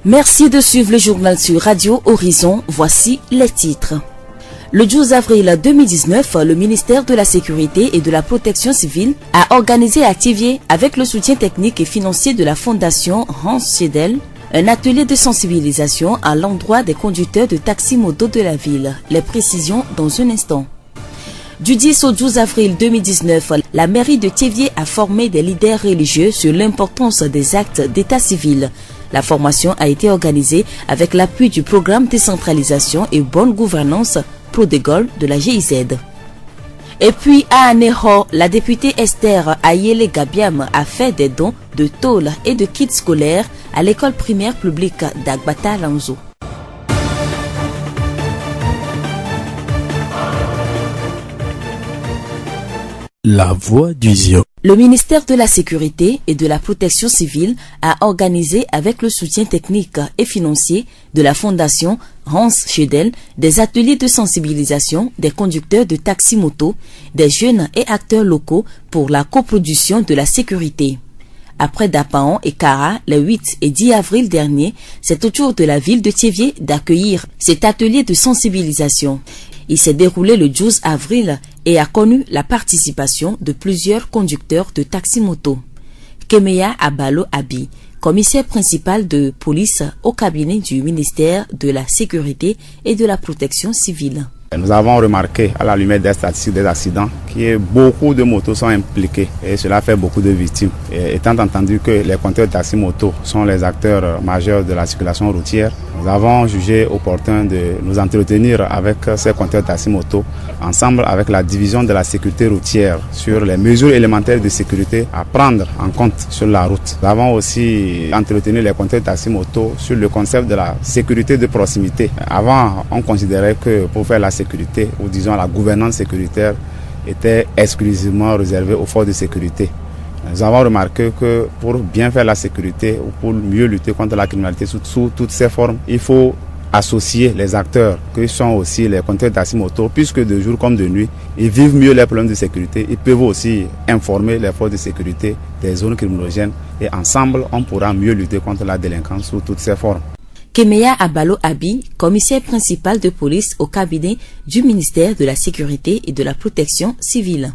Merci de suivre le journal sur Radio Horizon. Voici les titres. Le 12 avril 2019, le ministère de la Sécurité et de la Protection civile a organisé à Thiviers, avec le soutien technique et financier de la Fondation Hans Schiedel, un atelier de sensibilisation à l'endroit des conducteurs de taxi-moto de la ville. Les précisions dans un instant. Du 10 au 12 avril 2019, la mairie de Thiviers a formé des leaders religieux sur l'importance des actes d'état civil. La formation a été organisée avec l'appui du programme décentralisation et bonne gouvernance Prodégol de la GIZ. Et puis à Anéro, la députée Esther Ayele Gabiam a fait des dons de tôles et de kits scolaires à l'école primaire publique d'Agbata Lanzo. La voix du Zion. Le ministère de la Sécurité et de la Protection civile a organisé, avec le soutien technique et financier de la Fondation Hans Schiedel, des ateliers de sensibilisation des conducteurs de taxi-moto, des jeunes et acteurs locaux pour la coproduction de la sécurité. Après Dapaon et Kara, les 8 et 10 avril dernier, c'est au tour de la ville de Thiviers d'accueillir cet atelier de sensibilisation. Il s'est déroulé le 12 avril et a connu la participation de plusieurs conducteurs de taxi-moto. Kemeya Abalo Abi, commissaire principal de police au cabinet du ministère de la Sécurité et de la Protection civile. Nous avons remarqué à la lumière des statistiques des accidents que beaucoup de motos sont impliquées et cela fait beaucoup de victimes. Et étant entendu que les conducteurs de taxi-moto sont les acteurs majeurs de la circulation routière, nous avons jugé opportun de nous entretenir avec ces conducteurs de taxi-moto ensemble avec la division de la sécurité routière sur les mesures élémentaires de sécurité à prendre en compte sur la route. Nous avons aussi entretenu les conducteurs de taxi-moto sur le concept de la sécurité de proximité. Avant, on considérait que pour faire la sécurité, ou disons la gouvernance sécuritaire, était exclusivement réservée aux forces de sécurité. Nous avons remarqué que pour bien faire la sécurité ou pour mieux lutter contre la criminalité sous toutes ses formes, il faut associer les acteurs, qui sont aussi les conducteurs de taxi-moto, puisque de jour comme de nuit, ils vivent mieux les problèmes de sécurité. Ils peuvent aussi informer les forces de sécurité des zones criminogènes et ensemble, on pourra mieux lutter contre la délinquance sous toutes ses formes. Kemeya Abalo Abi, commissaire principal de police au cabinet du ministère de la Sécurité et de la Protection civile.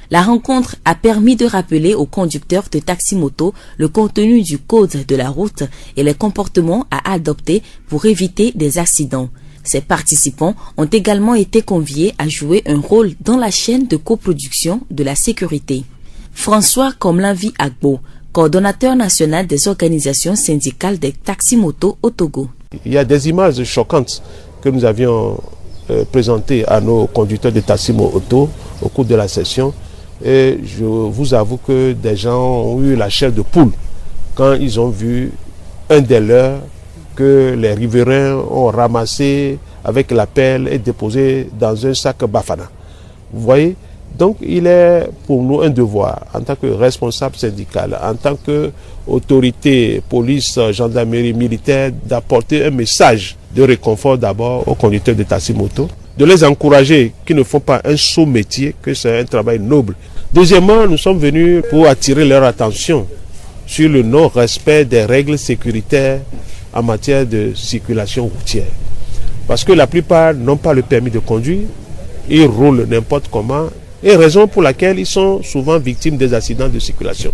La rencontre a permis de rappeler aux conducteurs de taxi-moto le contenu du code de la route et les comportements à adopter pour éviter des accidents. Ces participants ont également été conviés à jouer un rôle dans la chaîne de coproduction de la sécurité. François Komlanvi Agbo, coordonnateur national des organisations syndicales des taxi-motos au Togo. Il y a des images choquantes que nous avions présentées à nos conducteurs de taxi-motos au cours de la session. Et je vous avoue que des gens ont eu la chair de poule quand ils ont vu un des leurs que les riverains ont ramassé avec la pelle et déposé dans un sac Bafana. Vous voyez ? Donc il est pour nous un devoir, en tant que responsable syndical, en tant qu'autorité, police, gendarmerie, militaire, d'apporter un message de réconfort d'abord aux conducteurs de taxi-moto, de les encourager qu'ils ne font pas un sot métier, que c'est un travail noble. Deuxièmement, nous sommes venus pour attirer leur attention sur le non-respect des règles sécuritaires en matière de circulation routière. Parce que la plupart n'ont pas le permis de conduire, ils roulent n'importe comment, et raison pour laquelle ils sont souvent victimes des accidents de circulation.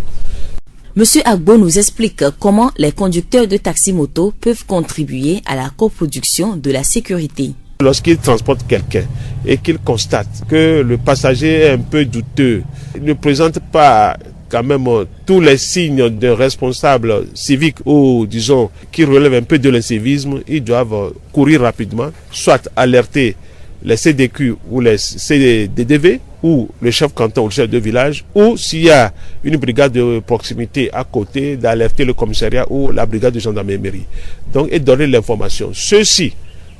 Monsieur Agbo nous explique comment les conducteurs de taxi-moto peuvent contribuer à la coproduction de la sécurité. Lorsqu'ils transportent quelqu'un et qu'ils constatent que le passager est un peu douteux, il ne présente pas quand même tous les signes d'un responsable civique ou disons qui relève un peu de l'incivisme, ils doivent courir rapidement, soit alerter les CDQ ou les CDDV ou le chef canton ou le chef de village, ou s'il y a une brigade de proximité à côté, d'alerter le commissariat ou la brigade de gendarmerie. Donc, et donner l'information. Ceux-ci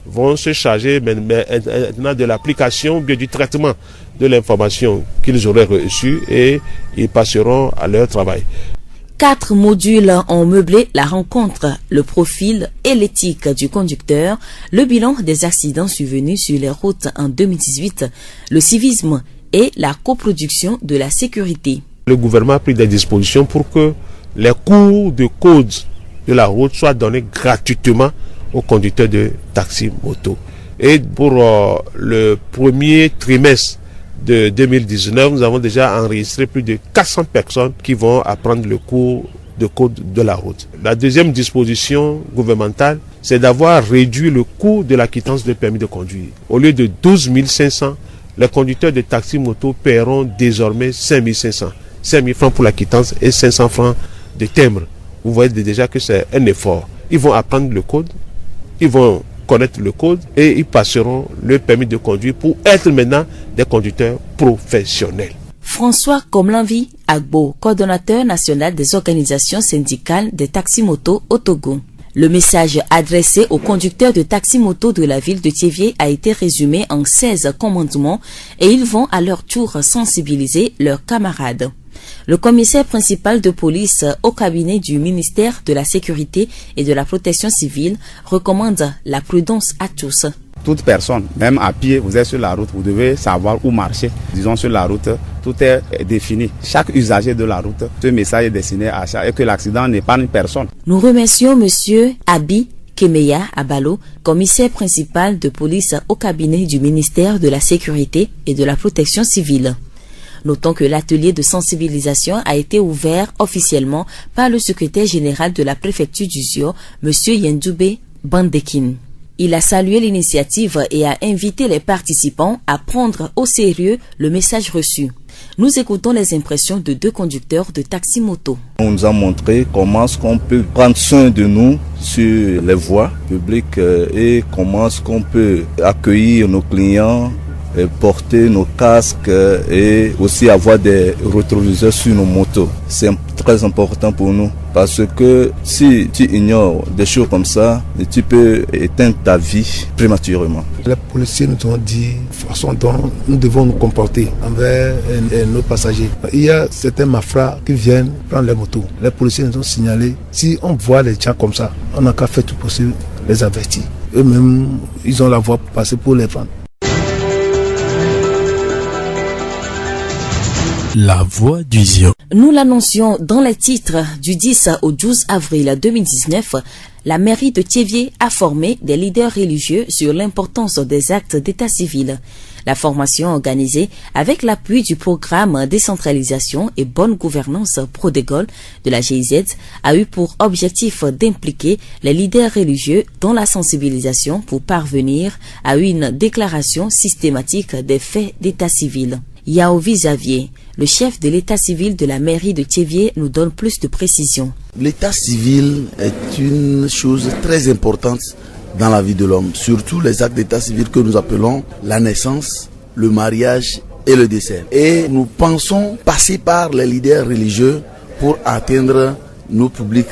vont se charger maintenant de l'application, bien du traitement de l'information qu'ils auraient reçue et ils passeront à leur travail. 4 modules ont meublé la rencontre, le profil et l'éthique du conducteur, le bilan des accidents survenus sur les routes en 2018, le civisme et la coproduction de la sécurité. Le gouvernement a pris des dispositions pour que les cours de code de la route soit donné gratuitement aux conducteurs de taxi-moto. Et pour le premier trimestre de 2019, nous avons déjà enregistré plus de 400 personnes qui vont apprendre le cours de code de la route. La deuxième disposition gouvernementale, c'est d'avoir réduit le coût de la quittance de permis de conduire. Au lieu de 12 500, les conducteurs de taxi-moto paieront désormais 5 500. 5 000 francs pour la quittance et 500 francs de timbre. Vous voyez déjà que c'est un effort. Ils vont apprendre le code, ils vont connaître le code et ils passeront le permis de conduire pour être maintenant des conducteurs professionnels. François Komlanvi Agbo, coordonnateur national des organisations syndicales des taxis-motos au Togo. Le message adressé aux conducteurs de taxi-moto de la ville de Thiévié a été résumé en 16 commandements et ils vont à leur tour sensibiliser leurs camarades. Le commissaire principal de police au cabinet du ministère de la Sécurité et de la Protection civile recommande la prudence à tous. Toute personne, même à pied, vous êtes sur la route, vous devez savoir où marcher. Disons sur la route, tout est défini. Chaque usager de la route, ce message est destiné à chaque et que l'accident n'épargne personne. Nous remercions Monsieur Abi Kemeya Abalo, commissaire principal de police au cabinet du ministère de la Sécurité et de la Protection civile. Notons que l'atelier de sensibilisation a été ouvert officiellement par le secrétaire général de la préfecture du Zio, Monsieur Yendoube Bandekin. Il a salué l'initiative et a invité les participants à prendre au sérieux le message reçu. Nous écoutons les impressions de 2 conducteurs de taxi-moto. On nous a montré comment est-ce qu'on peut prendre soin de nous sur les voies publiques et comment est-ce qu'on peut accueillir nos clients, porter nos casques et aussi avoir des rétroviseurs sur nos motos. C'est très important pour nous parce que si tu ignores des choses comme ça, tu peux éteindre ta vie prématurément. Les policiers nous ont dit la façon dont nous devons nous comporter envers nos passagers. Il y a certains malfrats qui viennent prendre les motos. Les policiers nous ont signalé, si on voit les gens comme ça, on n'a qu'à faire tout possible, les avertir. Eux-mêmes, ils ont la voie pour passer pour les prendre. La voix du Zion. Nous l'annoncions dans les titres du 10 au 12 avril 2019. La mairie de Thiévié a formé des leaders religieux sur l'importance des actes d'état civil. La formation organisée avec l'appui du programme Décentralisation et Bonne Gouvernance Prodégol de la GIZ a eu pour objectif d'impliquer les leaders religieux dans la sensibilisation pour parvenir à une déclaration systématique des faits d'état civil. Yaovi Xavier, le chef de l'état civil de la mairie de Thiévié, nous donne plus de précisions. L'état civil est une chose très importante dans la vie de l'homme, surtout les actes d'état civil que nous appelons la naissance, le mariage et le décès. Et nous pensons passer par les leaders religieux pour atteindre nos publics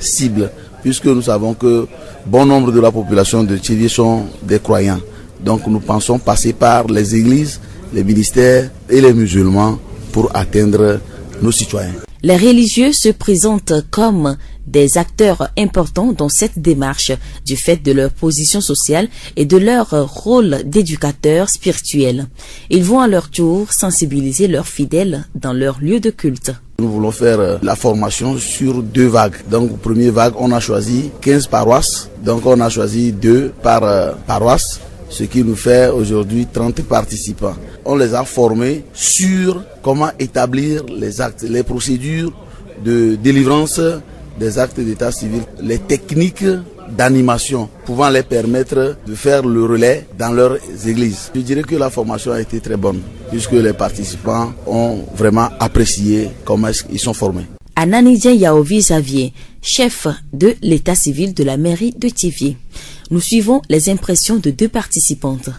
cibles, puisque nous savons que bon nombre de la population de Thiévié sont des croyants. Donc nous pensons passer par les églises, les ministères et les musulmans pour atteindre nos citoyens. Les religieux se présentent comme des acteurs importants dans cette démarche du fait de leur position sociale et de leur rôle d'éducateurs spirituels. Ils vont à leur tour sensibiliser leurs fidèles dans leur lieu de culte. Nous voulons faire la formation sur 2 vagues. Donc, première vague, on a choisi 15 paroisses. Donc, on a choisi 2 par paroisse, ce qui nous fait aujourd'hui 30 participants. On les a formés sur comment établir les actes, les procédures de délivrance des actes d'état civil, les techniques d'animation pouvant les permettre de faire le relais dans leurs églises. Je dirais que la formation a été très bonne puisque les participants ont vraiment apprécié comment ils sont formés. Ananidja Yaovi Xavier, chef de l'état civil de la mairie de Thiévié. Nous suivons les impressions de 2 participantes.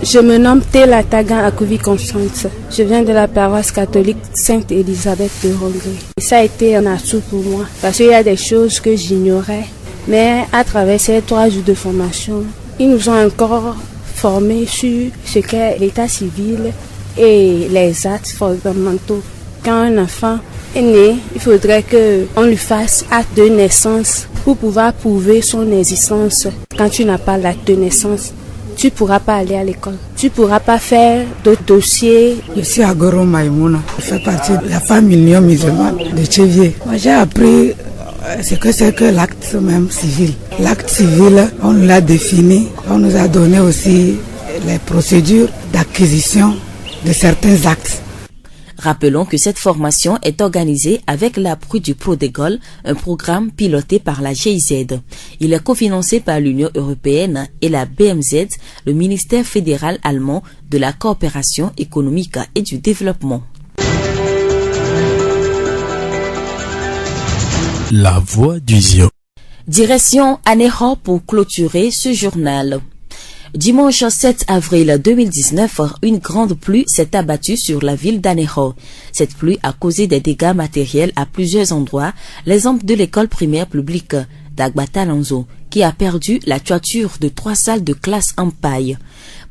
Je me nomme Tela Tagan Akouvi Constance. Je viens de la paroisse catholique Sainte-Élisabeth de Rongré. Ça a été un atout pour moi parce qu'il y a des choses que j'ignorais. Mais à travers ces 3 jours de formation, ils nous ont encore formés sur ce qu'est l'état civil et les actes fondamentaux. Quand un enfant est né, il faudrait qu'on lui fasse acte de naissance pour pouvoir prouver son existence. Quand tu n'as pas l'acte de naissance, tu ne pourras pas aller à l'école. Tu ne pourras pas faire d'autres dossiers. Je suis Agoro Maïmouna. Je fais partie de la famille musulmane de Thiévié. Moi, j'ai appris C'est que l'acte même civil. L'acte civil, on nous l'a défini, on nous a donné aussi les procédures d'acquisition de certains actes. Rappelons que cette formation est organisée avec l'appui du Prodégol, un programme piloté par la GIZ. Il est cofinancé par l'Union européenne et la BMZ, le ministère fédéral allemand de la coopération économique et du développement. La voix du Zion. Direction Anéro pour clôturer ce journal. Dimanche 7 avril 2019, une grande pluie s'est abattue sur la ville d'Anéro. Cette pluie a causé des dégâts matériels à plusieurs endroits, l'exemple de l'école primaire publique d'Agbata Lanzo, qui a perdu la toiture de 3 salles de classe en paille.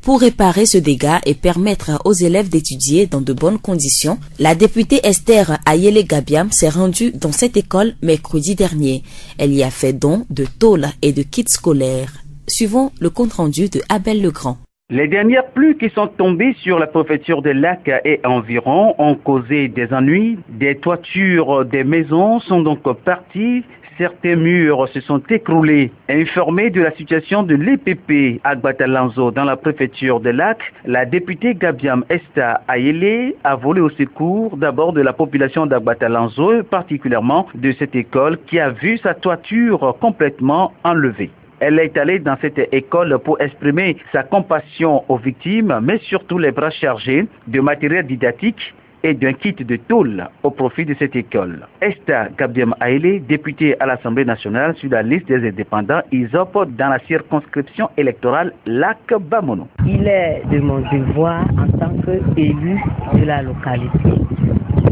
Pour réparer ce dégât et permettre aux élèves d'étudier dans de bonnes conditions, la députée Esther Ayele Gabiam s'est rendue dans cette école mercredi dernier. Elle y a fait don de tôles et de kits scolaires. Suivons le compte-rendu de Abel Legrand. Les dernières pluies qui sont tombées sur la préfecture de Lac et environ ont causé des ennuis. Des toitures des maisons sont donc parties. Certains murs se sont écroulés. Informée de la situation de l'EPP Agbata Lanzo dans la préfecture de Lac, la députée Gabiam Esta Ayele a volé au secours d'abord de la population d'Agbata Lanzo, particulièrement de cette école qui a vu sa toiture complètement enlevée. Elle est allée dans cette école pour exprimer sa compassion aux victimes, mais surtout les bras chargés de matériel didactique et d'un kit de tôle au profit de cette école. Esta Gabiam Ayele, députée à l'Assemblée nationale sur la liste des indépendants ISOP dans la circonscription électorale Lac-Bamono. Il est de mon devoir en tant qu'élu de la localité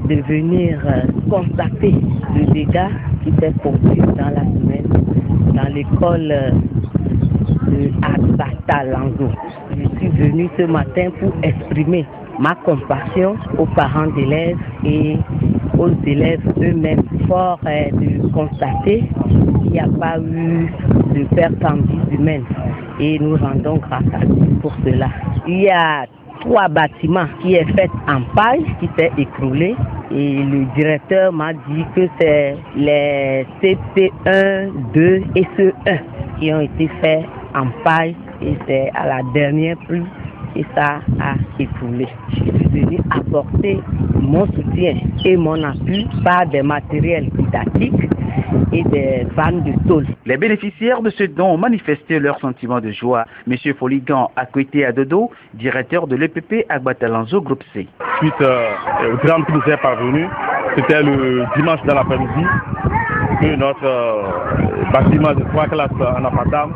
de venir constater le dégât qui s'est produit dans la semaine dans l'école de Agbata Lanzo. Je suis venu ce matin pour exprimer ma compassion aux parents d'élèves et aux élèves eux-mêmes. Fort est de constater qu'il n'y a pas eu de perte en vie humaine et nous rendons grâce à Dieu pour cela. Il y a 3 bâtiments qui est fait en paille qui s'est écroulé et le directeur m'a dit que c'est les CP1, 2 et CE1 qui ont été faits en paille et c'est à la dernière pluie et ça a écoulé. Je suis venu apporter mon soutien et mon appui par des matériels didactiques et des vannes de tôle. Les bénéficiaires de ce don ont manifesté leur sentiment de joie. Monsieur Foligan Akwete Adodo, directeur de l'EPP Agbata Lanzo Groupe C. Suite au drame qui nous est parvenu, c'était le dimanche dans l'après-midi que notre bâtiment de 3 classes en appartement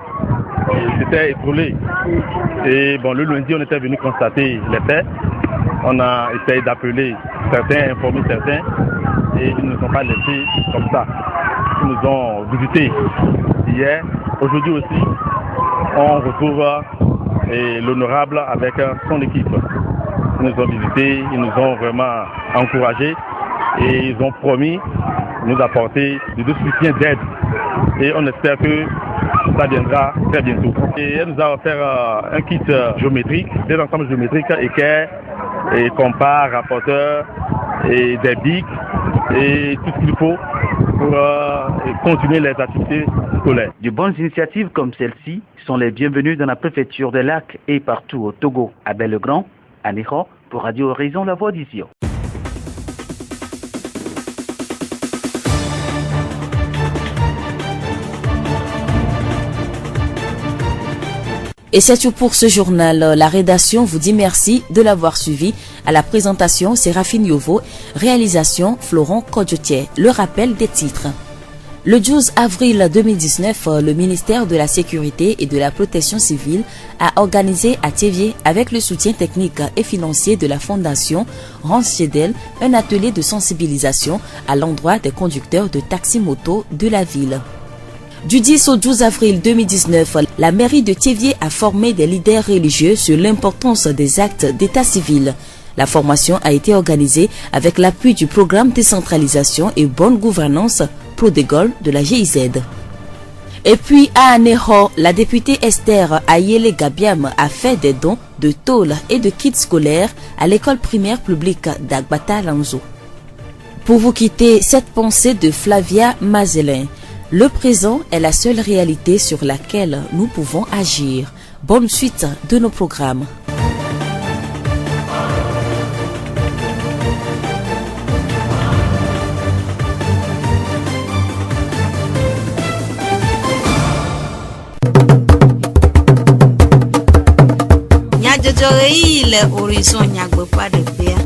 s'était écroulé. Et bon, le lundi, on était venu constater les faits. On a essayé d'appeler certains, informer certains, et ils ne nous ont pas laissés comme ça. Ils nous ont visités hier. Aujourd'hui aussi, on retrouve l'honorable avec son équipe. Ils nous ont visités, ils nous ont vraiment encouragés et ils ont promis de nous apporter de soutien d'aide. Et on espère que ça viendra très bientôt. Et elle nous a offert un kit géométrique, des ensembles géométriques, équerres, et compas, rapporteurs, et des bics, et tout ce qu'il faut pour continuer les activités scolaires. De bonnes initiatives comme celle-ci sont les bienvenues dans la préfecture des Lacs et partout au Togo. Abel Legrand, Anéro, pour Radio Horizon, la voix d'Isio. Et c'est tout pour ce journal. La rédaction vous dit merci de l'avoir suivi. À la présentation, Séraphine Yovo. Réalisation, Florent Kodjotier. Le rappel des titres. Le 12 avril 2019, le ministère de la Sécurité et de la Protection civile a organisé à Thiévié, avec le soutien technique et financier de la Fondation Hans Chédel, un atelier de sensibilisation à l'endroit des conducteurs de taxi-moto de la ville. Du 10 au 12 avril 2019, la mairie de Thiévié a formé des leaders religieux sur l'importance des actes d'état civil. La formation a été organisée avec l'appui du programme décentralisation et bonne gouvernance Prodégol de la GIZ. Et puis à Anéro, la députée Esther Ayele Gabiam a fait des dons de tôles et de kits scolaires à l'école primaire publique d'Agbata Lanzo. Pour vous quitter, cette pensée de Flavia Mazelin. Le présent est la seule réalité sur laquelle nous pouvons agir. Bonne suite de nos programmes. Le horizon nyagbe pas de paix.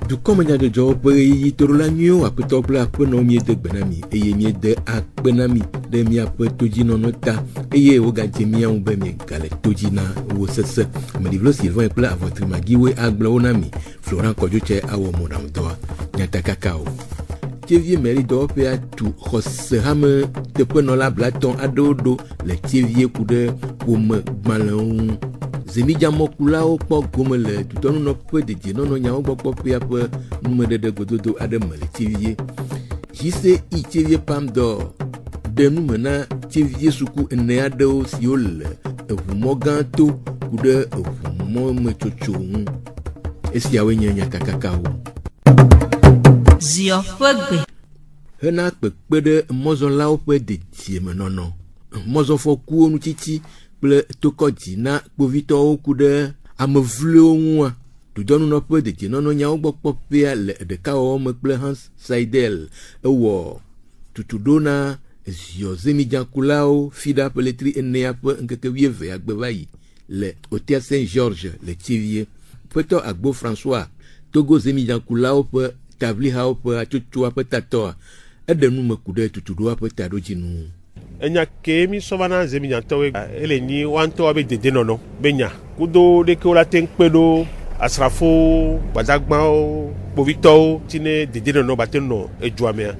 Du komanya de job yi torola mio apeto bla apeno mi de gbenami eye mi de akbenami de mi apetoji nonota eye o gaje mi an be mi gale toji na wo sese me livlo Sylvain et pla avotri magiwe agble onami Florent Kodjoche awo modam do nyata kakao Tievie meri do pe atu khosehame te peno la blaton adodo le tievie kude pom gbalon Zemi jamokula o kpo gome le tutonu no pe de no nyawo gbogbo pe ape numedede gododo ademe le tievie jise I tievie pam do de numena tievie suku ene adeo siol evumo ganto kude evumo mechocho esi awe nyanya kakakao Zio pegbe hena pekpe de mozonlawo pe de tieme nono mozonfoku onu titi ple tokodzi na kpovitɔwo ku ɖe amevlewo ŋua dudɔnu nɔƒe dedienɔnɔ nyawo gbɔ kpɔƒea le ɖekawɔwɔ me kple Hans Seidel ewɔ tutuɖo na ziɔ zemidzakulawo Fida Peletri enea ƒe ŋkeke 12 agbe va yi le Hôtel Saint-Georges le Tievie. Ƒetɔ Agbo François Togo zemidzakulawo ƒe tablihawo ƒe atsotsoa ƒe tatɔa eɖe nume ku ɖe tutuɖoa ƒe taɖodzinu. Enya kemi sovana zeminyantowe ele ni wanto abe dede nono benya kudo de ko la tenkpedo asrafo badagbao povito tine dede nono bateno ejuamea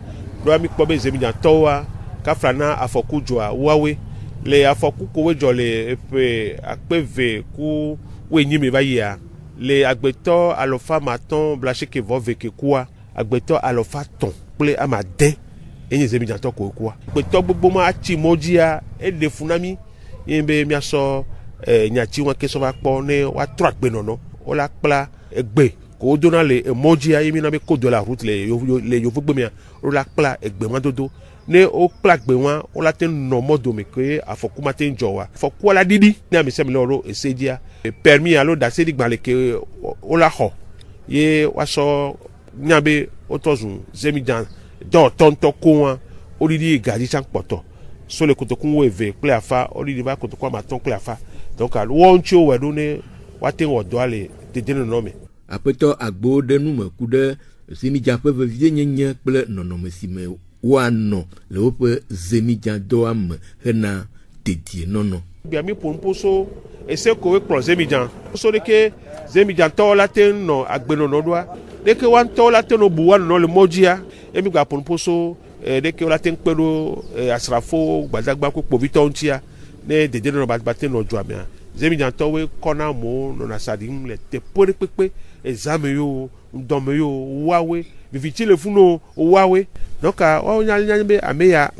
do ami kpo be zeminyantowa kafrana afoku joa wawe le afoku ko wejo le pe akpeve ku wenyime bayia le agbeto alofa maton blacheke voveke kwa agbeto alofa ton ple amade enye zeminyanto ko kwa agbeto gbogbo ma achi mojia ede funami yembe miaso nyachi won keso ba po ne wa tragbe nono o la kpla egbe ko dona le mojia yemi na be ko de la route le yo fugbe mi o la kpla egbe ma dodo ne o kpla gbe wan o la ten no modo me ke afoku ma ten jowa foku la didi ni ami se mi loro esedia permis alo da se digba le ke o la ho ye wa so nyabe o tozun zemijan do tonto ko wan o didi gadi chan poto so le kotokun wo eve kple afa o didi ba kotokun ma ton kple afa donc won chi o wedo ne wa ten odo ale dede no me apeto agbo de nu me ku de zemijan pe vevie nyenye kple nonomesime wano le wope zemijan do am hena dedie nono bia mi ponposo ese ko we klo zemijan so de ke zemijan to la ten no agbeno no doa de ke wan to la ten no buwa no le mojia e mi gba ponposo de ke la ten pelo asrafo gbadagba ko povito ntia ne dede no ba ten no joamia zemijan to we kona mo no na sadim le te pore pepe examen yo ndome yo wawe viviti le funo wawe donc o nya be ameya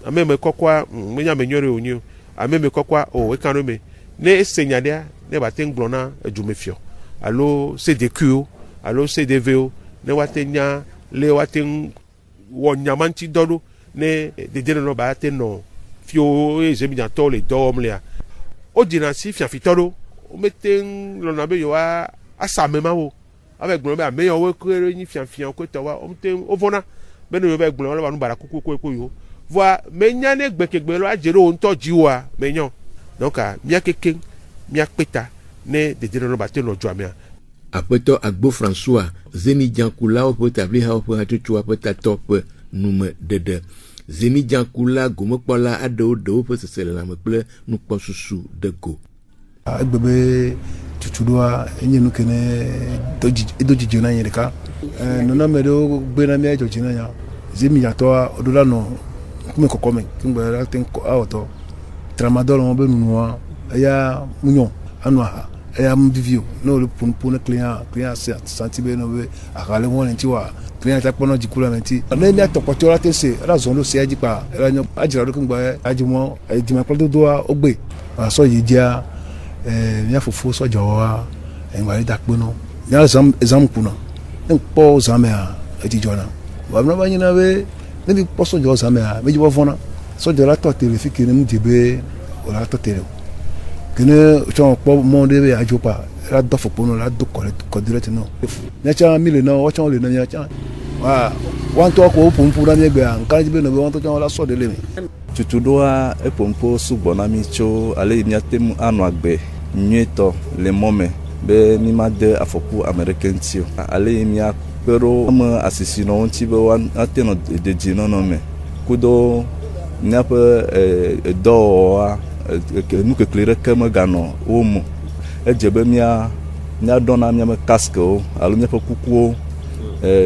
ameme kokwa me nya me nyore onyu ameme kokwa o we kanu me ne senyadea ne baten glona ejumefio allo CDQ allo CDVO ne watenya le waten wonyamanti dodo ne de no baten no fio ezemijan to le domlea o dinasi fiafitoro o meten lona be yo asamema wo avec glon be ameyo we ko ni fiafian ko to wa o mten o vona be no yo be glon la nu bara kuku ko yo voi menya ne gbekegbe lo ajero o nto jiwa menyo donc mia keken mia peta ne de no baten no joamia apeto Agbo François zemijan kula o peut établir ha o atutu apeta top nume dede zemijan kula gomokpola ado do peut se sele na me ple nu kpo susu de go agbebe tutudoa enye nu kene doji jona yereka nona medo gbena mi ajo jina ya zemijan to odola no kume kokome kingbe ra ten ko auto tramadol mo be nuwa ya munyo anu ha am vivio no le pour client senti be no be akale won nti wa client ta pono jikula menti na mi atokoto la tese ra zon lo se ajipa ra nyo ajira do kngba ajimo ejima plodo do ogbe so yija mi afufu so jowa enwa da pono ya exam kuna npo zamea etijona wa na ba nyina be ni poso jo zamea meji bo fona so de la to terrifique ni mdibe o la to tele kene chon po monde be ajopa la do fopono la do ko direct no nya cha mile no o chon le na nya cha wa wan to ko pumpu na megbe an kan jibe no be wan to chon la so de le mi tutudoa e pompo sugbona mi cho ale nya tem anu agbe nyeto le mome be mi ma de afoku american tio ale mi akpero am asisino onti be wan ateno de jino no me kudo nya pe do que nous que clair comme gano omo ejebe mia dona mia me casque o alu mia pe kuku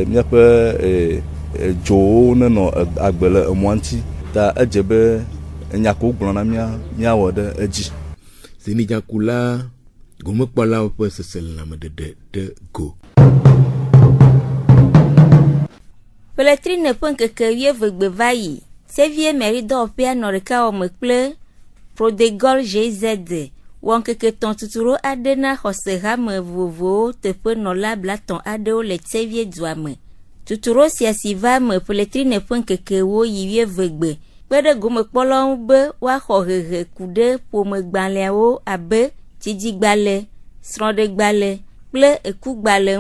mia pe jo no agbele mwanti ta ejebe nya ko gbona mia wode eji sini jakula gomo kpala pe sesel na me de go Peletrine pon que vie vegbe vai se vie mairie do pe no reka o me ple Prodégol GZ wonke ke ton tuturo adena hosera me vovo te pe no la blaton adeo le tsevie duame tuturo siasiva me poletrine ponke ke wo yiwie vegbe pede gome polon be wa hohehe kude po me gbanle o abe tiji gbale sronde gbale ple eku gbale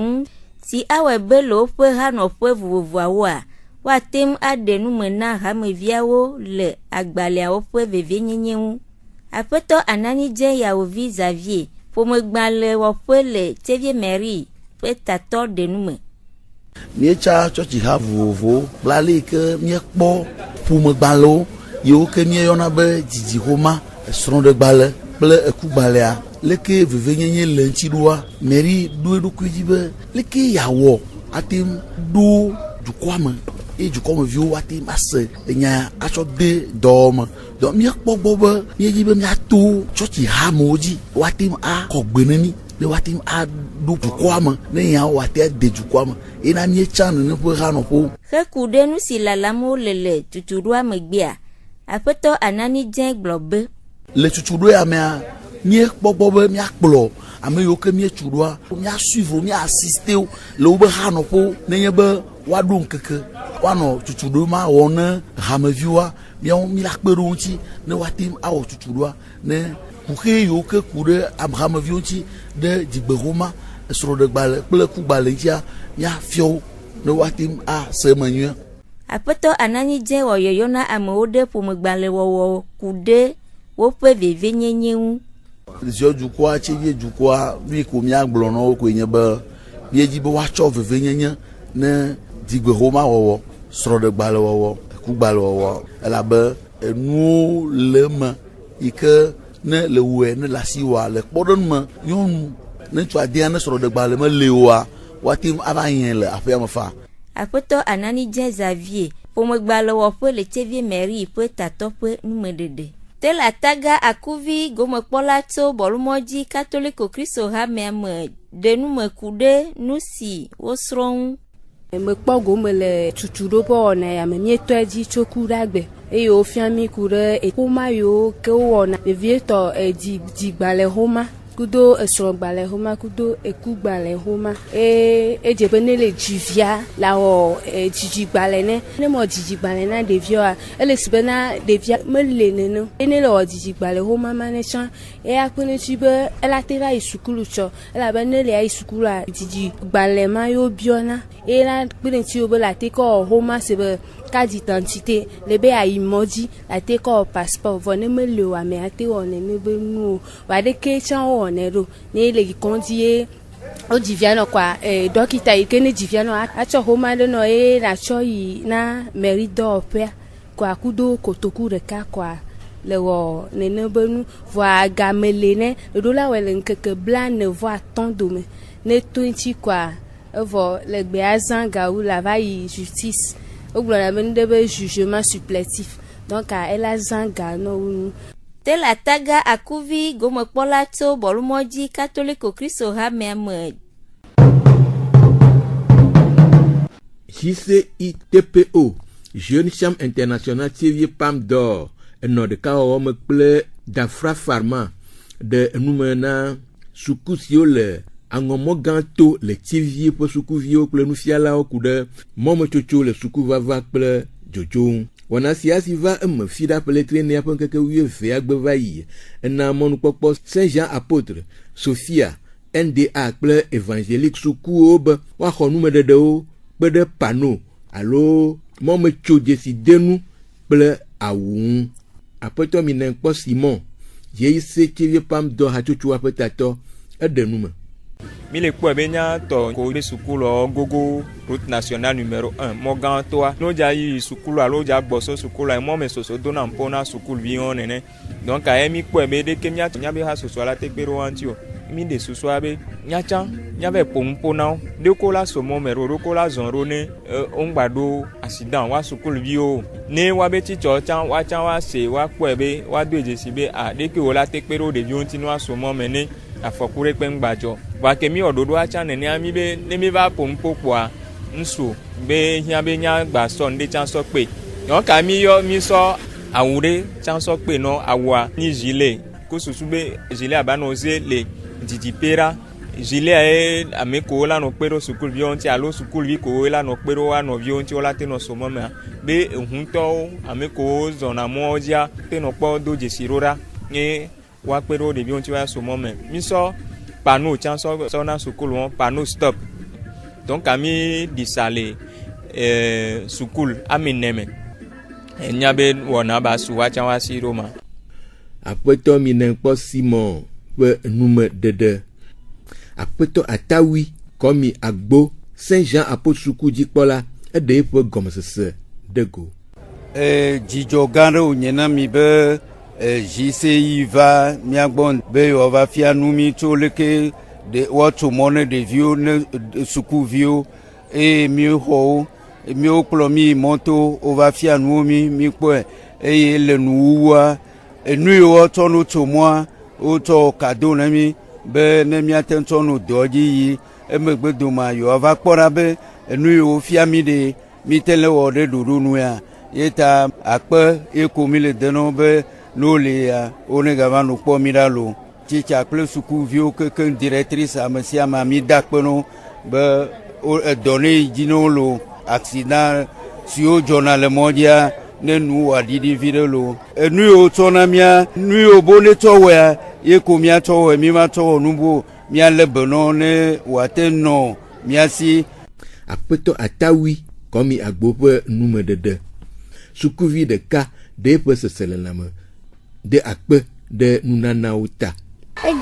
si awe be lo pe ha no pe vovo awa wa tem adenu me na ha me viawo le agbale o pe veve nyenyen Apeto anani je ya ovi Xavier pour me gbale wo pele tevie mairie pe tator de nume mi cha chochi ha vovo blale ke mi kpo pour me gbalo yo ke mi yona be jiji homa sron de gbale ple eku gbale a leke veve nyenye lenti doa mairie do kujibe leke yawo atim do du kwama et du comme vieux wati masse nya acho de dom donc mi kpogbo mi jibe mi ato chochi ha moji wati a kogbenani le wati a du kwama ne ya wati de du kwama ina mi chan ne po ha no po he kude nu si la lamo lele tuturua megbia apeto anani jen globe le tuturua ya mi kpogbo mi akplo ame yo ke mi tudua mi suivre mi assister le ube ha no po ne be wadun keke wano tutudo ma wona hamaviwa mi la kperu nti ne watim awo tutudo ne kuke yo ke kure hamaviwa nti de digbegoma soro de gbale ple ku gbale ntia ya fio ne watim a semanyu apeto anani je wo yoyona amode po megbale wo kude wo pe veve nyenyen jo jukwa chije jukwa mi ko mi agblo no ko nyeba bi eji bo wa cho veve nyenyen ne digbegoma wo soro de gbale wo ku gbale wo ela be enu lema ike ne le we ne la siwa le podon ma yon ne tu adia ne soro de gbale ma lewa watim abayen le afia mafa apeto anani je Xavier po mo gbale wo pe le tevie mairie pe tato pe numedede tel ataga akuvi gomo pola to bolumoji catholique Christo ha meme de nume kude nusi osron me kpogo me le tutudo po na ya me mieto eji choku dagbe e yo fiami kure e homa yo ke wona e vieto e di gbale homa kudo esro gbale homa kudo eku gbale homa e je bene le jivia la o jiji gbale ne mo jiji gbale na devio a ele sibena devia me le ne ene lo jiji gbale homa manechan e akune chibe ela tera isukulu cho ela bene le isukulu a jiji gbale ma yo biona e la pene ti obo la te ko homa sebe carte d'identité le be a imoji la te ko passeport vone me le wa me ate one me be nu wa de ke chan one ro ni le kondie o diviano kwa dokita ikene diviano a cho homa de no e na cho yi na merido pe kwa kudo kotoku reka kwa le wo ne benu voa gamele ne do la wele nkeke blan ne voa tondome ne twinchi kwa vo le gbe azanga ou la va yi justice au glona ben de jugement supplétif donc elle a zanga no Tel ataga akuvi gomekpola to bolumoji katoliko Kristo hameme. JCITPO, Jeune Chambre Internationale TV Palme d'Or, no de kawo ple d'Afra Pharma de numena sukusio le angomo ganto le TV pour sukuvio ple nufiala okude momo chocho le sukuvava ple jojo. Wana siasi va fida ple traîner apon keke wie fe agbevayi na monu popo Saint-Jean apôtre Sophia NDA ple évangélique sukuob wa khonu de o de panneau allo momo choje si denu ple awun apoto minen po Simon jeise TV Palme d'Or hachuchu apetato edenuma Mille kwa benya to ko be sukulo gogo route nationale numéro 1 mogan toa no ja yi sukulo alo ja gboso sukulo e mo me soso dona mpona sukulu bi on nene donc a mi kwa be de kemia nya be ha soso ala tekbero antio mi de soso abe nya chan nya be pompona de ko la so mo me ro ko la zonro ne on gbado accident wa sukulu bi o ne wa be ti cho chan wa se wa kwa be wa doje si be a de ke o la tekbero de bi on ti no so mo me ne afokure pe ngbajo wa kemi ododo acha ne ami be ne mi ba pompo kwa nso be hia be nya gba so nde chan so pe yon ka mi yo mi so awure chan so pe no awa ni gilet ko susu be gilet abano ze le didipera gilet e ameko la no pero sukul bi on ti alo sukul bi ko la no pero wa no bi on ti ola te no so mo me be hunto ameko zona moja te no po do jesirora ni wa pero de bi on ti wa so mo me mi so panneau chan so na sukul won panneau stop donc ami disale sukul amineme enyabe wona ba su wa chan wa si roma apeto minen po Simon pe nume dede apeto atawi komi agbo Saint-Jean apôtre suku jikpola ede pe gomsese dego jijo ganro nyena mi be JCI va miagbon be o va fia numi toleke de watu mone de vieux suku vieux et mieux ho mieux plomi monto o va fia numi mi po e le nuwa e nu o tonu to moi o to cadeau na mi be ne mi atento no doji e megbedo ma yo va pora be e nu o fia mi de mi tele o de duru nu ya yeta akpe e ko mi le deno be no le onega no po miralo chicha ple suku vieux que directrice amasia mami dakpono be donné dino lo accident sur journal mondia ne nu adidi videlo nu o tonamia nu o boneto we ye ko mia to we mi ma to nubo mia le bono ne wateno mia si apeto atawi komi agbope nume dede sukuvi de ka de pe seselename de akpe de nunana uta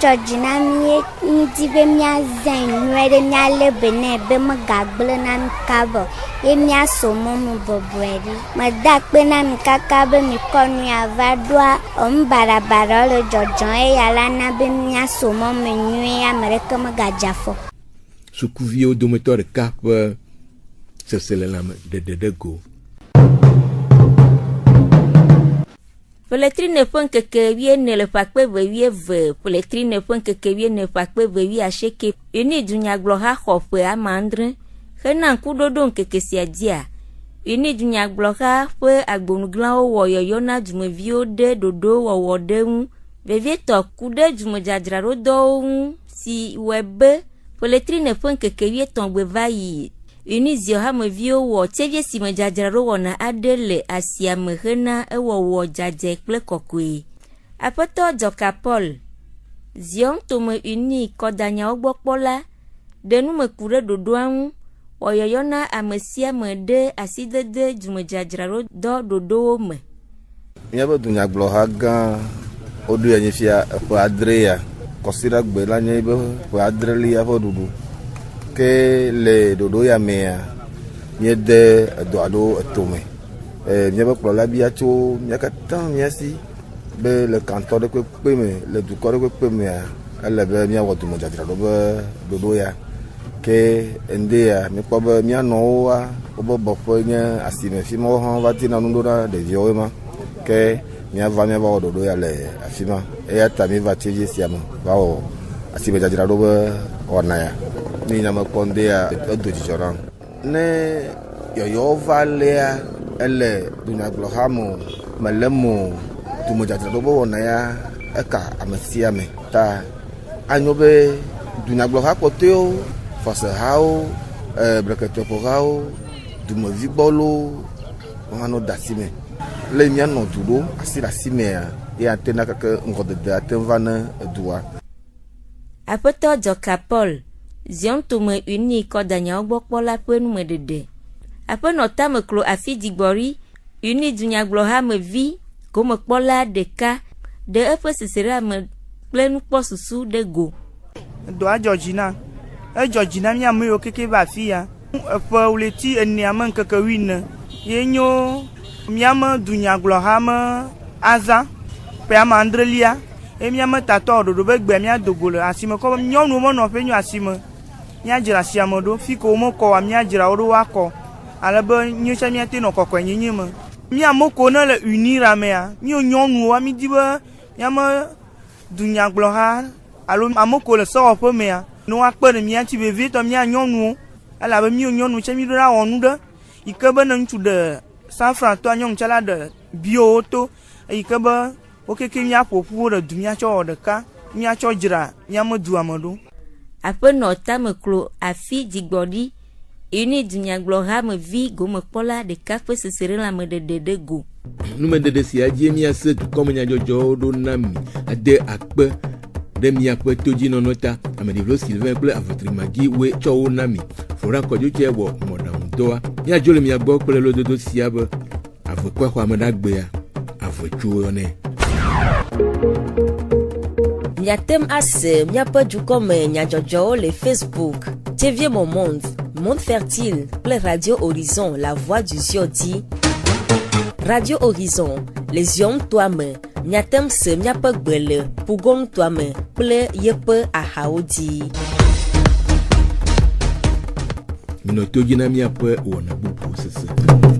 Georgina mi dibe mia zen nwere mia lebene be magagbele na mi kabo e mia somo mu bobweri ma dakpe na mi kakabe mi konu avadwa barabara le jojon e yala na be mia somo me nwe amerika magajafo sukuvio dometor kap seselename de go Poletrine pon que viene le pakpe vevieve poletrine pon que viene pakpe vevi acheke uni dunya gloha khope amandre hena kudodon que sia dia uni dunya gloha pe agbonuglan wo yoyona dumevio de dodo wo dem vevieto kude dumejadra do si webe poletrine pon que vie tongbe vai Unizio hamevio wo tevye simejajaro wona adele asia mehena ewo jaje kple kokwe. Apoto Joka Paul. Zion tome uni kodanya ogbokpola. Denu mekure dodoan. Oyoyona amesia mede asidede jumejajaro dodo me. Nyaba dunya gloha gan odu ya nyefia po adreya. Kosira gbela nyebe po adreli ya po dudu. Que le dodo ya mea miede doado tome miebe kplola bia tso miakatan miasi be le canton de kpeme le dukɔ de kpeme ele be miawɔ dumedzadzra do be dodo ya ke ende ya mi kpɔ be mianɔwo wa wobe bɔƒe nye asime fi ma wo hã va tina nuɖo na ɖeviwo ma ke miava ɖoɖo ya le afi ma eya ta mi va tsi vie sia me va wɔ asimedzadzraɖo be wɔna ya mi nyamekpɔ ŋdɛ ya edo dzidzɔ nam ne yɔyɔwo va lea ele dunyagblɔha me mele mo dumedzadzraɖo be wɔna ya eka ame sia me ta anyo be dunyagblɔha kpɔtɔewo fɔsehawo breketɔƒehawo dumevigbɔlo wɔhanɔ da asi me le mianɔ du ɖo asi le asi mea ye ate na keke ŋgɔdede ate va ne edua. Aƒetɔ Dzɔka Paul ziɔntome uni kɔdanyawo gbɔ kpɔla ƒe numeɖeɖe. Aƒenɔ Tameklo afi Digbɔri uni dunyagblɔhamevi gomekpɔla ɖeka ɖe eƒe seseɖame kple nukpɔsusu ɖe go. Dɔa dzɔdzina edzɔdzina mi ame yiwo keke va afi ya eƒe wleti enia me ŋkeke 14 ye nyo miame dunyagblɔhame aza ƒe ame 9 ye miame tatɔ ɖoɖo be gbe miado go le asime kɔ be nyɔnuwo menɔ ƒe nyo asime miadzra asiame ɖo fi ko womekɔ wa miadzra wo ɖo woakɔ ale be nyotsa miate nɔ kɔkɔe nyenye me miame ko ne le unira mea mio nyɔnuwo mi di be miame dunyagblɔha alo ame ko le sewɔƒe mea ne woakpe ɖe mia ŋuti vevietɔ mia nyɔnuwo elabe mio nyɔnu tse mi ɖo ɖa wɔ nu ɖe yi ke be ne ŋutsu ɖe sanfran tɔ nyɔnu tse la ɖe biowo to yi ke be wo keke miaƒo ƒu ɖe du miatsɔ wɔ ɖeka miatsɔ dzra miame dua me ɖo. Aƒenɔ Tameklo afi Digbɔɖi uni dunyagblɔhamevi gomekpɔla ɖeka ƒe seseɖelãmeɖeɖe ɖe go. Numeɖeɖe sia dzi miase dukɔmenyadzɔdzɔwo ɖo na mi ade akpe ɖe miaƒe todzinɔnɔ ta. Ameɖivlo Sylvain kple Avotri Magi woe tsɔ wo na mi. Flora Kɔdzotse wɔ mɔɖaŋudɔa. Miadzo le mia gbɔ kple lododo sia be avɔkpe xɔ ame ɖagbea avɔtsuwo yɔnɛ. Miatem ase miaƒe dukɔme nyadzɔdzɔwo le Facebook, TV Monde, Monde Fertile kple Radio Horizon, La Voix du Zion di. Radio Horizon, les zion toa me, miatem se miaƒe gbe le Pugon toa me kple yeƒe ahawo di. Minɔto dzi na miaƒe wɔna bubu sese.